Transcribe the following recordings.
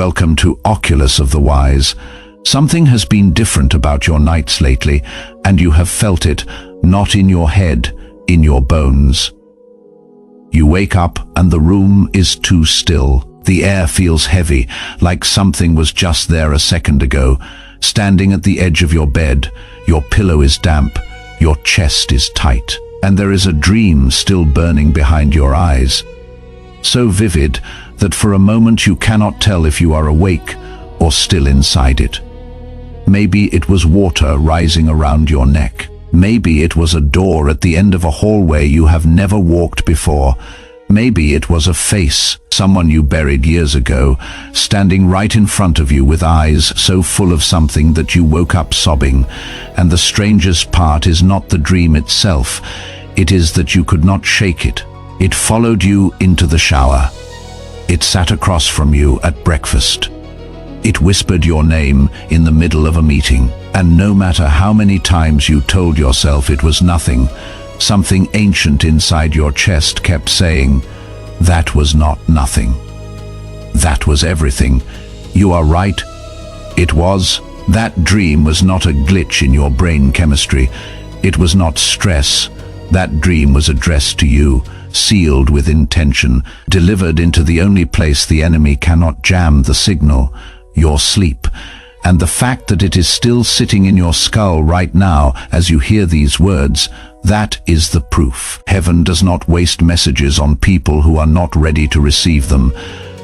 Welcome to Oculus of the Wise. Something has been different about your nights lately, and you have felt it, not in your head, in your bones. You wake up and the room is too still. The air feels heavy, like something was just there a second ago. Standing at the edge of your bed, your pillow is damp, your chest is tight, and there is a dream still burning behind your eyes. So vivid that for a moment you cannot tell if you are awake or still inside it. Maybe it was water rising around your neck. Maybe it was a door at the end of a hallway you have never walked before. Maybe it was a face, someone you buried years ago, standing right in front of you with eyes so full of something that you woke up sobbing. And the strangest part is not the dream itself, it is that you could not shake it. It followed you into the shower. It sat across from you at breakfast. It whispered your name in the middle of a meeting, and no matter how many times you told yourself it was nothing, something ancient inside your chest kept saying, "That was not nothing. That was everything. You are right. It was." That dream was not a glitch in your brain chemistry. It was not stress. That dream was addressed to you, sealed with intention, delivered into the only place the enemy cannot jam the signal, your sleep. And the fact that it is still sitting in your skull right now as you hear these words, that is the proof. Heaven does not waste messages on people who are not ready to receive them.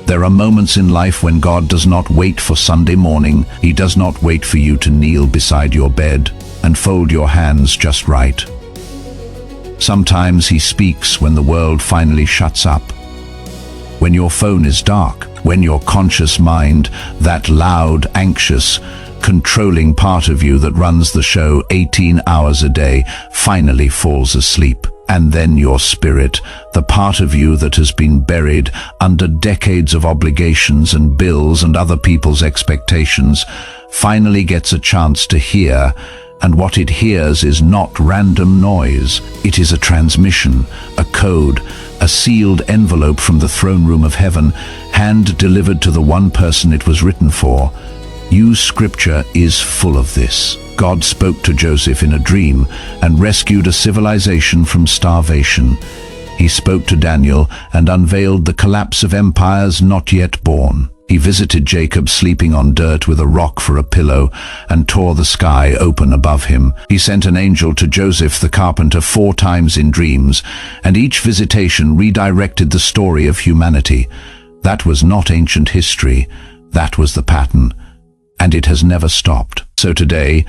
There are moments in life when God does not wait for Sunday morning. He does not wait for you to kneel beside your bed and fold your hands just right. Sometimes he speaks when the world finally shuts up. When your phone is dark, when your conscious mind, that loud, anxious, controlling part of you that runs the show 18 hours a day, finally falls asleep. And then your spirit, the part of you that has been buried under decades of obligations and bills and other people's expectations, finally gets a chance to hear. And what it hears is not random noise. It is a transmission, a code, a sealed envelope from the throne room of heaven, hand-delivered to the one person it was written for. Scripture is full of this. God spoke to Joseph in a dream and rescued a civilization from starvation. He spoke to Daniel and unveiled the collapse of empires not yet born. He visited Jacob sleeping on dirt with a rock for a pillow and tore the sky open above him. He sent an angel to Joseph the carpenter 4 times in dreams, and each visitation redirected the story of humanity. That was not ancient history, that was the pattern, and it has never stopped. So today,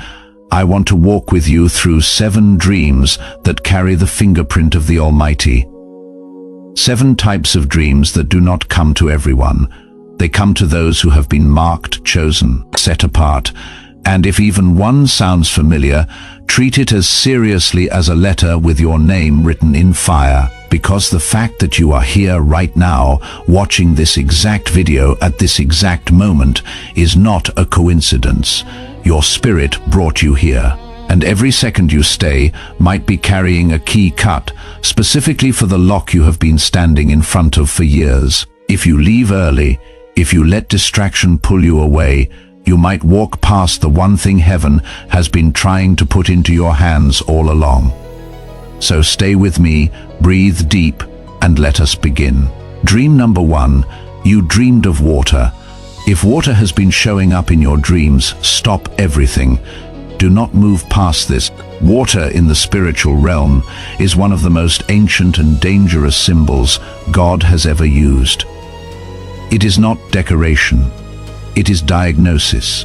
I want to walk with you through 7 dreams that carry the fingerprint of the Almighty. 7 types of dreams that do not come to everyone. They come to those who have been marked, chosen, set apart, and if even one sounds familiar, treat it as seriously as a letter with your name written in fire, because the fact that you are here right now, watching this exact video at this exact moment, is not a coincidence. Your spirit brought you here, and every second you stay might be carrying a key cut, specifically for the lock you have been standing in front of for years. If you leave early, if you let distraction pull you away, you might walk past the one thing heaven has been trying to put into your hands all along. So stay with me, breathe deep, and let us begin. Dream number 1, you dreamed of water. If water has been showing up in your dreams, stop everything. Do not move past this. Water in the spiritual realm is one of the most ancient and dangerous symbols God has ever used. It is not decoration. It is diagnosis.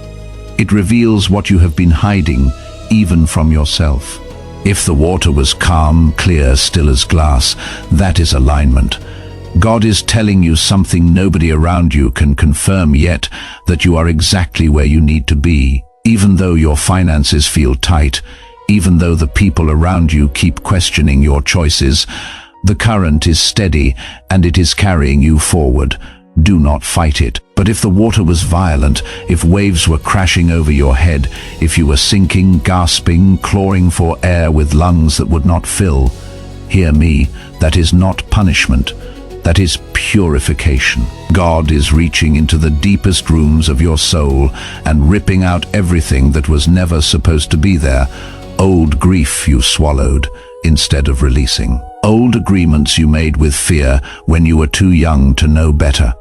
It reveals what you have been hiding, even from yourself. If the water was calm, clear, still as glass, that is alignment. God is telling you something nobody around you can confirm yet, that you are exactly where you need to be. Even though your finances feel tight, even though the people around you keep questioning your choices, the current is steady and it is carrying you forward. Do not fight it. But if the water was violent, if waves were crashing over your head, if you were sinking, gasping, clawing for air with lungs that would not fill, hear me, that is not punishment. That is purification. God is reaching into the deepest rooms of your soul and ripping out everything that was never supposed to be there. Old grief you swallowed instead of releasing. Old agreements you made with fear when you were too young to know better.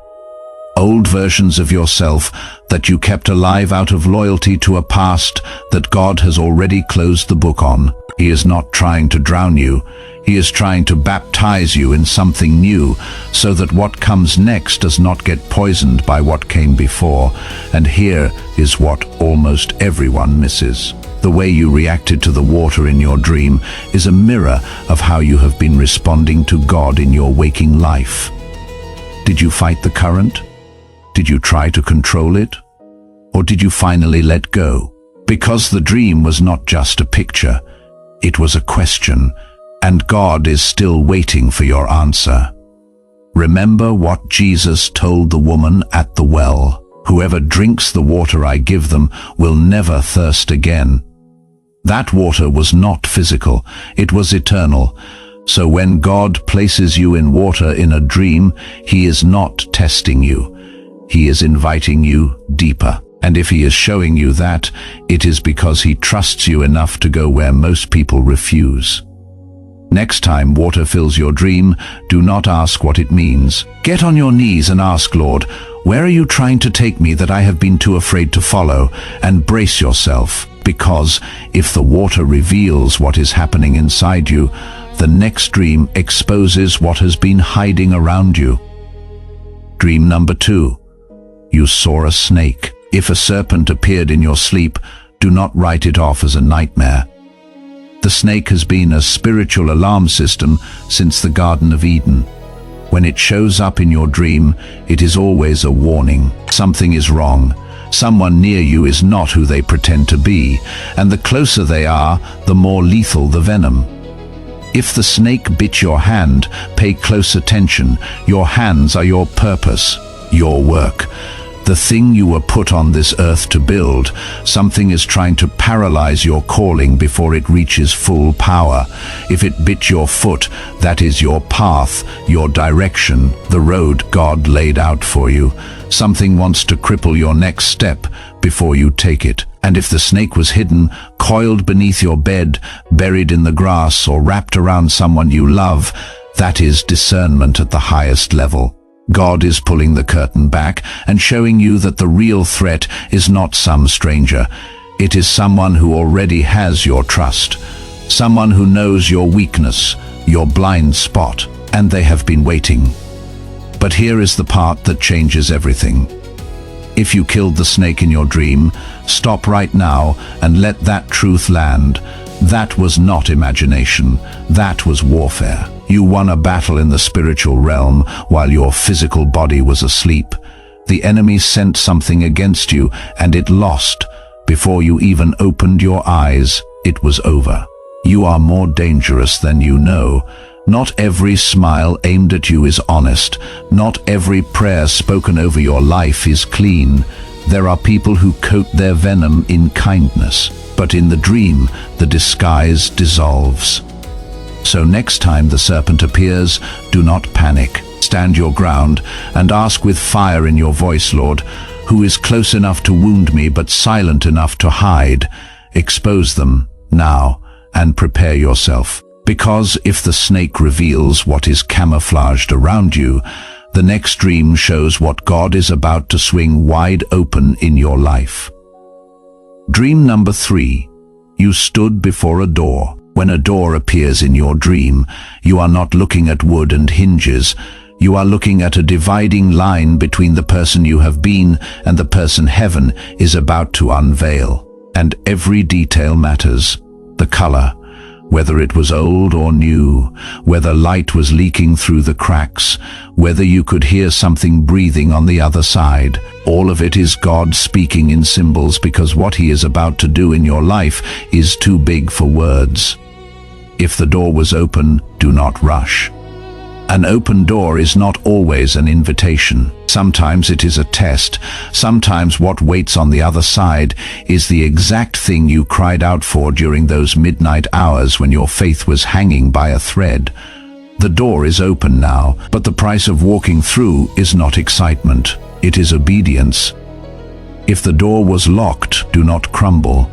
Old versions of yourself that you kept alive out of loyalty to a past that God has already closed the book on. He is not trying to drown you. He is trying to baptize you in something new so that what comes next does not get poisoned by what came before. And here is what almost everyone misses. The way you reacted to the water in your dream is a mirror of how you have been responding to God in your waking life. Did you fight the current? Did you try to control it? Or did you finally let go? Because the dream was not just a picture, it was a question, and God is still waiting for your answer. Remember what Jesus told the woman at the well. Whoever drinks the water I give them will never thirst again. That water was not physical, it was eternal. So when God places you in water in a dream, He is not testing you. He is inviting you deeper. And if He is showing you that, it is because He trusts you enough to go where most people refuse. Next time water fills your dream, do not ask what it means. Get on your knees and ask, Lord, where are you trying to take me that I have been too afraid to follow? And brace yourself, because if the water reveals what is happening inside you, the next dream exposes what has been hiding around you. Dream number 2. You saw a snake. If a serpent appeared in your sleep, do not write it off as a nightmare. The snake has been a spiritual alarm system since the Garden of Eden. When it shows up in your dream, it is always a warning. Something is wrong. Someone near you is not who they pretend to be, and the closer they are, the more lethal the venom. If the snake bit your hand, pay close attention. Your hands are your purpose, your work. The thing you were put on this earth to build. Something is trying to paralyze your calling before it reaches full power. If it bit your foot, that is your path, your direction, the road God laid out for you. Something wants to cripple your next step before you take it. And if the snake was hidden, coiled beneath your bed, buried in the grass, or wrapped around someone you love, that is discernment at the highest level. God is pulling the curtain back and showing you that the real threat is not some stranger. It is someone who already has your trust, someone who knows your weakness, your blind spot, and they have been waiting. But here is the part that changes everything. If you killed the snake in your dream, stop right now and let that truth land. That was not imagination, that was warfare. You won a battle in the spiritual realm while your physical body was asleep. The enemy sent something against you and it lost. Before you even opened your eyes, it was over. You are more dangerous than you know. Not every smile aimed at you is honest. Not every prayer spoken over your life is clean. There are people who coat their venom in kindness, but in the dream, the disguise dissolves. So next time the serpent appears, do not panic. Stand your ground and ask with fire in your voice, Lord, who is close enough to wound me but silent enough to hide? Expose them now and prepare yourself. Because if the snake reveals what is camouflaged around you, the next dream shows what God is about to swing wide open in your life. Dream number 3. You stood before a door. When a door appears in your dream, you are not looking at wood and hinges. You are looking at a dividing line between the person you have been and the person heaven is about to unveil. And every detail matters. The color, whether it was old or new, whether light was leaking through the cracks, whether you could hear something breathing on the other side. All of it is God speaking in symbols, because what He is about to do in your life is too big for words. If the door was open, do not rush. An open door is not always an invitation. Sometimes it is a test. Sometimes what waits on the other side is the exact thing you cried out for during those midnight hours when your faith was hanging by a thread. The door is open now, but the price of walking through is not excitement, it is obedience. If the door was locked, do not crumble.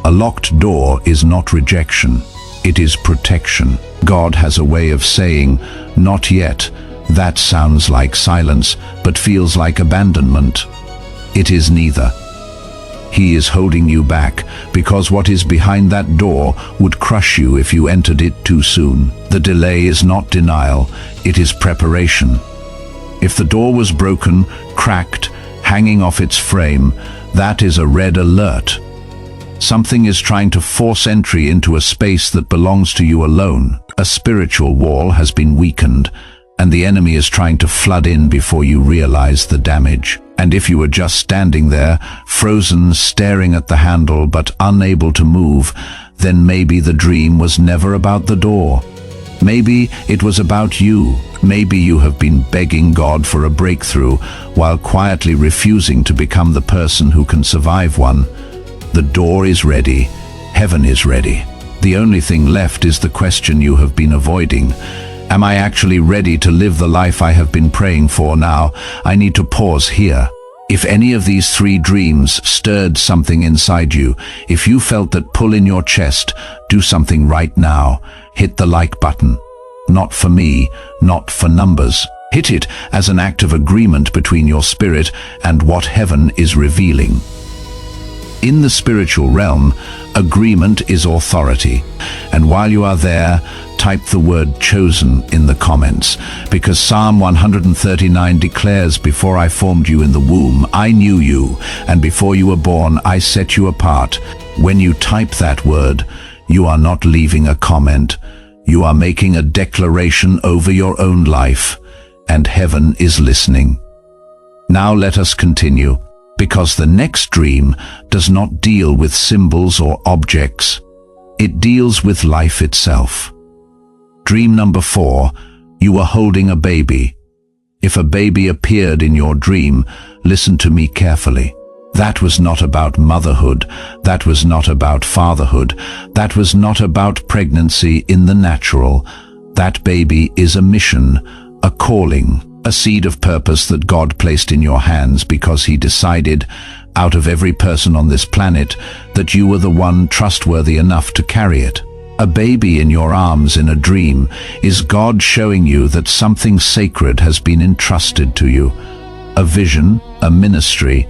A locked door is not rejection, it is protection. God has a way of saying, "Not yet." That sounds like silence, but feels like abandonment. It is neither. He is holding you back, because what is behind that door would crush you if you entered it too soon. The delay is not denial, it is preparation. If the door was broken, cracked, hanging off its frame, that is a red alert. Something is trying to force entry into a space that belongs to you alone. A spiritual wall has been weakened, and the enemy is trying to flood in before you realize the damage. And if you were just standing there, frozen, staring at the handle but unable to move, then maybe the dream was never about the door. Maybe it was about you. Maybe you have been begging God for a breakthrough while quietly refusing to become the person who can survive one. The door is ready. Heaven is ready. The only thing left is the question you have been avoiding. Am I actually ready to live the life I have been praying for now? I need to pause here. If any of these three dreams stirred something inside you, if you felt that pull in your chest, do something right now. Hit the like button. Not for me, not for numbers. Hit it as an act of agreement between your spirit and what heaven is revealing. In the spiritual realm, agreement is authority. And while you are there, type the word chosen in the comments, because Psalm 139 declares, "Before I formed you in the womb, I knew you, and before you were born, I set you apart." When you type that word, you are not leaving a comment. You are making a declaration over your own life, and heaven is listening. Now let us continue, because the next dream does not deal with symbols or objects. It deals with life itself. Dream number 4, you were holding a baby. If a baby appeared in your dream, listen to me carefully. That was not about motherhood. That was not about fatherhood. That was not about pregnancy in the natural. That baby is a mission, a calling, a seed of purpose that God placed in your hands because He decided, out of every person on this planet, that you were the one trustworthy enough to carry it. A baby in your arms in a dream is God showing you that something sacred has been entrusted to you. A vision, a ministry,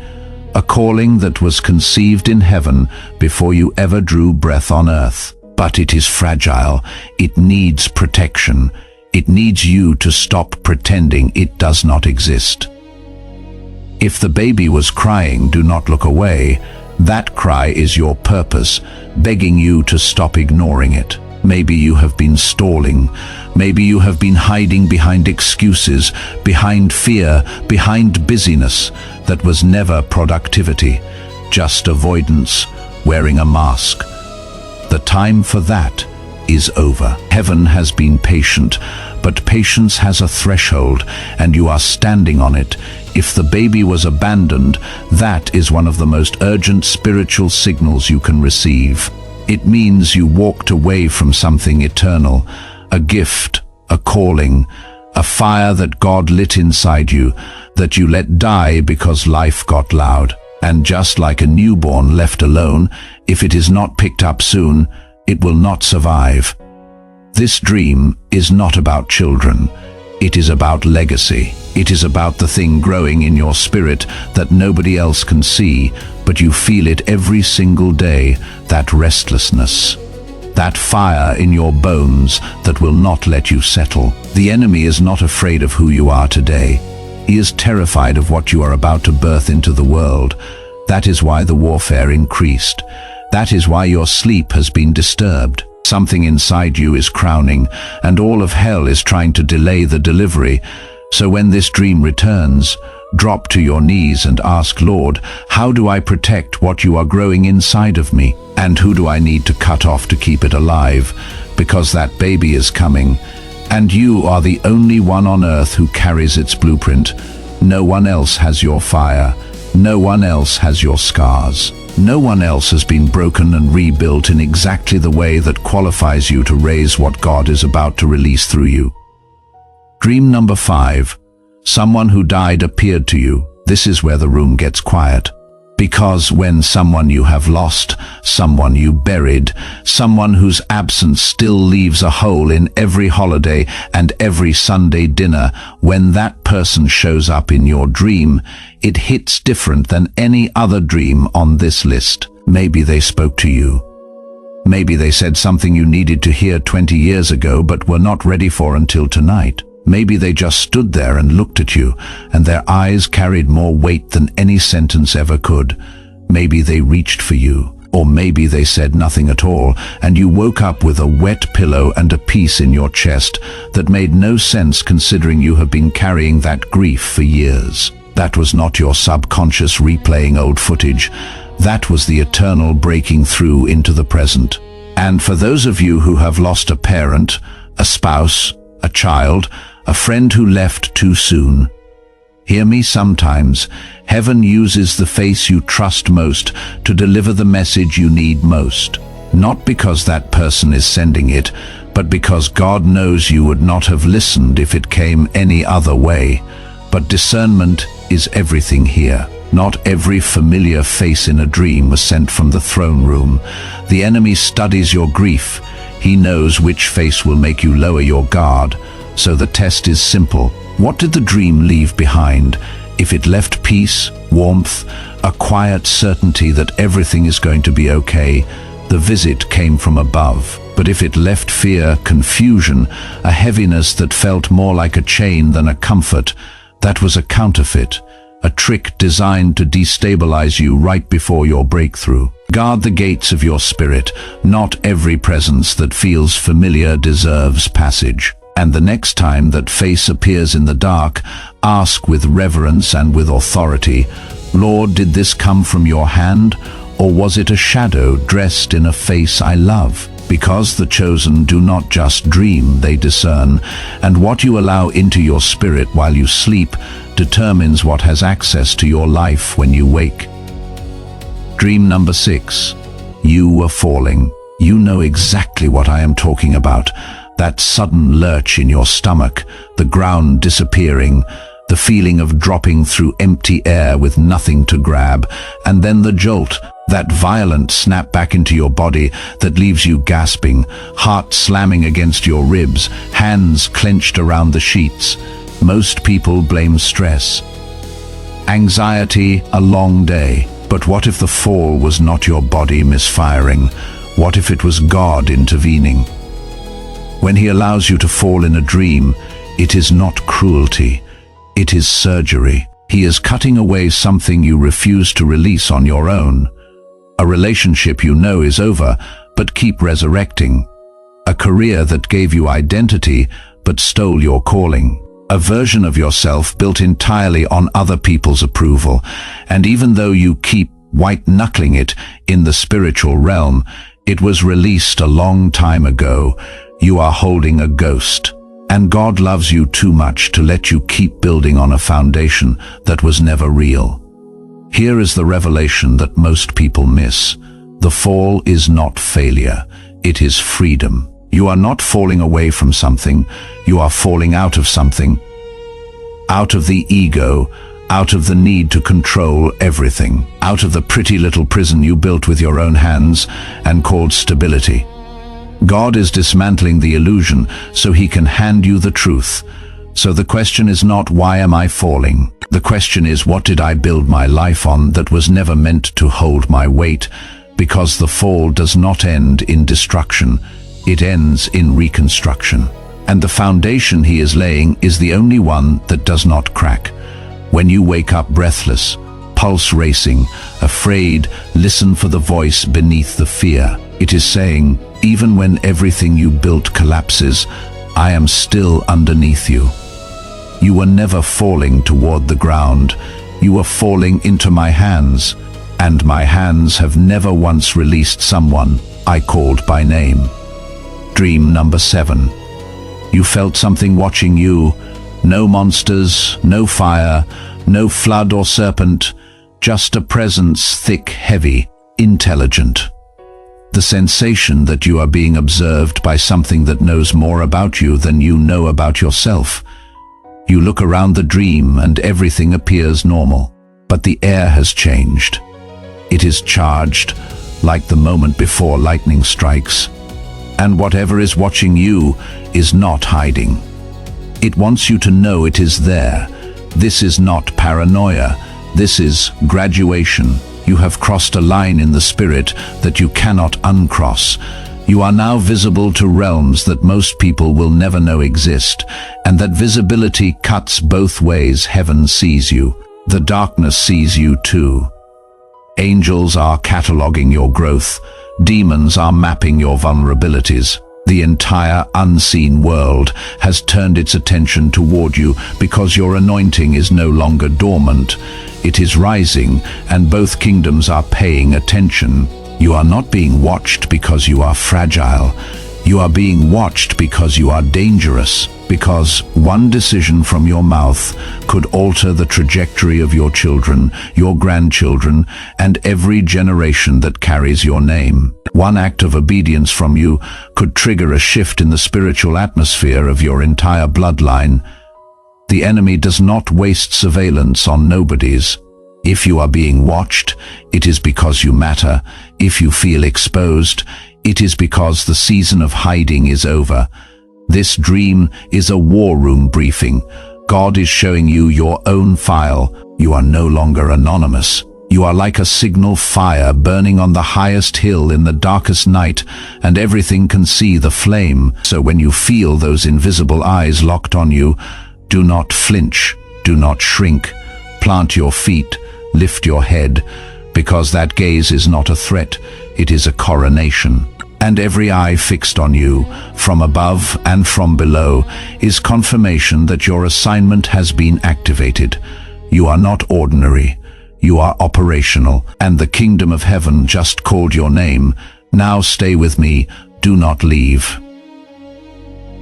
a calling that was conceived in heaven before you ever drew breath on earth. But it is fragile. It needs protection. It needs you to stop pretending it does not exist. If the baby was crying, do not look away. That cry is your purpose, begging you to stop ignoring it. Maybe you have been stalling. Maybe you have been hiding behind excuses, behind fear, behind busyness that was never productivity, just avoidance, wearing a mask. The time for that is over. Heaven has been patient, but patience has a threshold, and you are standing on it. If the baby was abandoned, that is one of the most urgent spiritual signals you can receive. It means you walked away from something eternal, a gift, a calling, a fire that God lit inside you, that you let die because life got loud. And just like a newborn left alone, if it is not picked up soon, it will not survive. This dream is not about children. It is about legacy. It is about the thing growing in your spirit that nobody else can see, but you feel it every single day, that restlessness, that fire in your bones that will not let you settle. The enemy is not afraid of who you are today. He is terrified of what you are about to birth into the world. That is why the warfare increased. That is why your sleep has been disturbed. Something inside you is crowning, and all of hell is trying to delay the delivery. So when this dream returns, drop to your knees and ask, Lord, how do I protect what you are growing inside of me? And who do I need to cut off to keep it alive? Because that baby is coming, and you are the only one on earth who carries its blueprint. No one else has your fire. No one else has your scars. No one else has been broken and rebuilt in exactly the way that qualifies you to raise what God is about to release through you. Dream number 5. Someone who died appeared to you. This is where the room gets quiet. Because when someone you have lost, someone you buried, someone whose absence still leaves a hole in every holiday and every Sunday dinner, when that person shows up in your dream, it hits different than any other dream on this list. Maybe they spoke to you. Maybe they said something you needed to hear 20 years ago but were not ready for until tonight. Maybe they just stood there and looked at you, and their eyes carried more weight than any sentence ever could. Maybe they reached for you, or maybe they said nothing at all, and you woke up with a wet pillow and a peace in your chest that made no sense considering you have been carrying that grief for years. That was not your subconscious replaying old footage. That was the eternal breaking through into the present. And for those of you who have lost a parent, a spouse, a child, a friend who left too soon, hear me. Sometimes heaven uses the face you trust most to deliver the message you need most. Not because that person is sending it, but because God knows you would not have listened if it came any other way. But discernment is everything here. Not every familiar face in a dream was sent from the throne room. The enemy studies your grief. He knows which face will make you lower your guard. So the test is simple. What did the dream leave behind? If it left peace, warmth, a quiet certainty that everything is going to be okay, the visit came from above. But if it left fear, confusion, a heaviness that felt more like a chain than a comfort, that was a counterfeit, a trick designed to destabilize you right before your breakthrough. Guard the gates of your spirit. Not every presence that feels familiar deserves passage. And the next time that face appears in the dark, ask with reverence and with authority, Lord, did this come from your hand, or was it a shadow dressed in a face I love? Because the chosen do not just dream, they discern, and what you allow into your spirit while you sleep determines what has access to your life when you wake. Dream number 6. You were falling. You know exactly what I am talking about. That sudden lurch in your stomach, the ground disappearing, the feeling of dropping through empty air with nothing to grab, and then the jolt, that violent snap back into your body that leaves you gasping, heart slamming against your ribs, hands clenched around the sheets. Most people blame stress, anxiety, a long day. But what if the fall was not your body misfiring? What if it was God intervening? When He allows you to fall in a dream, it is not cruelty, it is surgery. He is cutting away something you refuse to release on your own. A relationship you know is over, but keep resurrecting. A career that gave you identity, but stole your calling. A version of yourself built entirely on other people's approval. And even though you keep white-knuckling it in the spiritual realm, it was released a long time ago. You are holding a ghost, and God loves you too much to let you keep building on a foundation that was never real. Here is the revelation that most people miss. The fall is not failure, it is freedom. You are not falling away from something, you are falling out of something. Out of the ego, out of the need to control everything, out of the pretty little prison you built with your own hands and called stability. God is dismantling the illusion so He can hand you the truth. So the question is not, why am I falling? The question is, what did I build my life on that was never meant to hold my weight? Because the fall does not end in destruction, it ends in reconstruction. And the foundation He is laying is the only one that does not crack. When you wake up breathless, pulse racing, afraid, listen for the voice beneath the fear. It is saying, even when everything you built collapses, I am still underneath you. You were never falling toward the ground. You were falling into my hands, and my hands have never once released someone I called by name. Dream number 7. You felt something watching you. No monsters, no fire, no flood or serpent, just a presence thick, heavy, intelligent. The sensation that you are being observed by something that knows more about you than you know about yourself. You look around the dream and everything appears normal, but the air has changed. It is charged, like the moment before lightning strikes. And whatever is watching you is not hiding. It wants you to know it is there. This is not paranoia. This is graduation. You have crossed a line in the spirit that you cannot uncross. You are now visible to realms that most people will never know exist, and that visibility cuts both ways. Heaven sees you. The darkness sees you too. Angels are cataloging your growth. Demons are mapping your vulnerabilities. The entire unseen world has turned its attention toward you because your anointing is no longer dormant. It is rising, and both kingdoms are paying attention. You are not being watched because you are fragile. You are being watched because you are dangerous, because one decision from your mouth could alter the trajectory of your children, your grandchildren, and every generation that carries your name. One act of obedience from you could trigger a shift in the spiritual atmosphere of your entire bloodline. The enemy does not waste surveillance on nobodies. If you are being watched, it is because you matter. If you feel exposed, it is because the season of hiding is over. This dream is a war room briefing. God is showing you your own file. You are no longer anonymous. You are like a signal fire burning on the highest hill in the darkest night, and everything can see the flame. So when you feel those invisible eyes locked on you, do not flinch, do not shrink. Plant your feet, lift your head, because that gaze is not a threat, it is a coronation. And every eye fixed on you, from above and from below, is confirmation that your assignment has been activated. You are not ordinary. You are operational, and the kingdom of heaven just called your name. Now stay with me. Do not leave.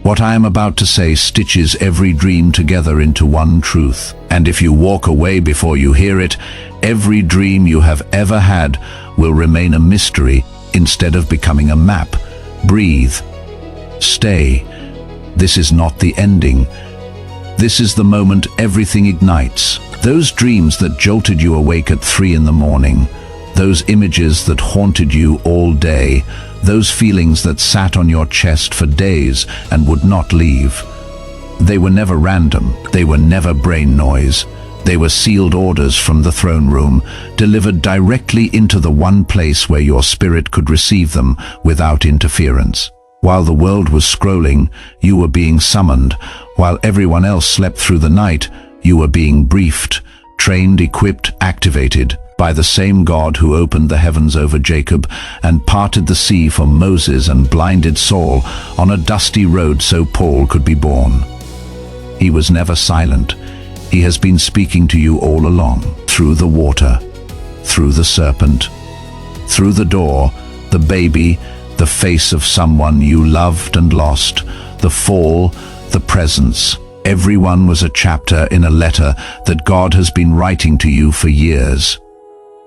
What I am about to say stitches every dream together into one truth. And if you walk away before you hear it, every dream you have ever had will remain a mystery instead of becoming a map. Breathe. Stay. This is not the ending. This is the moment everything ignites. Those dreams that jolted you awake at 3 in the morning, those images that haunted you all day, those feelings that sat on your chest for days and would not leave. They were never random. They were never brain noise. They were sealed orders from the throne room, delivered directly into the one place where your spirit could receive them without interference. While the world was scrolling, you were being summoned. While everyone else slept through the night, you were being briefed, trained, equipped, activated by the same God who opened the heavens over Jacob and parted the sea for Moses and blinded Saul on a dusty road so Paul could be born. He was never silent. He has been speaking to you all along, through the water, through the serpent, through the door, the baby, the face of someone you loved and lost, the fall, the presence. Everyone was a chapter in a letter that God has been writing to you for years.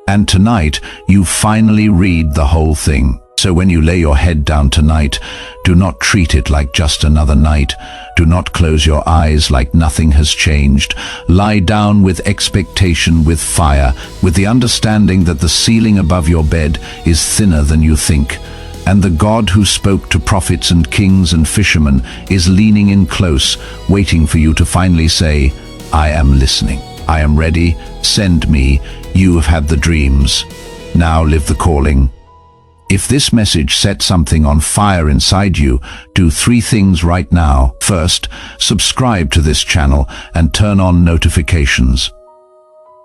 And tonight, you finally read the whole thing. So when you lay your head down tonight, do not treat it like just another night. Do not close your eyes like nothing has changed. Lie down with expectation, with fire, with the understanding that the ceiling above your bed is thinner than you think. And the God who spoke to prophets and kings and fishermen is leaning in close, waiting for you to finally say, I am listening. I am ready. Send me. You have had the dreams. Now live the calling. If this message set something on fire inside you, do 3 things right now. First, subscribe to this channel and turn on notifications.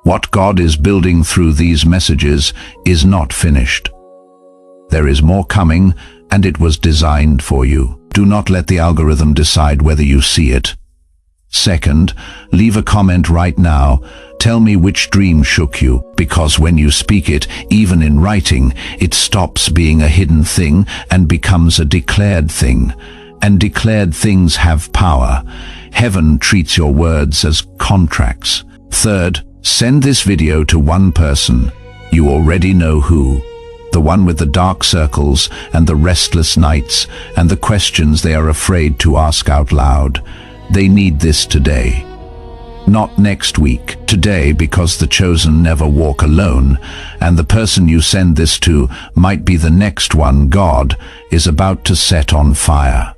What God is building through these messages is not finished. There is more coming, and it was designed for you. Do not let the algorithm decide whether you see it. Second, leave a comment right now. Tell me which dream shook you, because when you speak it, even in writing, it stops being a hidden thing and becomes a declared thing. And declared things have power. Heaven treats your words as contracts. Third, send this video to one person. You already know who. The one with the dark circles and the restless nights and the questions they are afraid to ask out loud. They need this today. Not next week, today, because the chosen never walk alone, and the person you send this to might be the next one God is about to set on fire.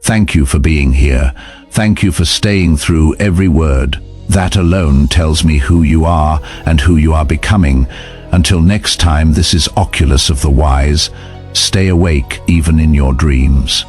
Thank you for being here. Thank you for staying through every word. That alone tells me who you are and who you are becoming. Until next time, this is Oculus of the Wise. Stay awake even in your dreams.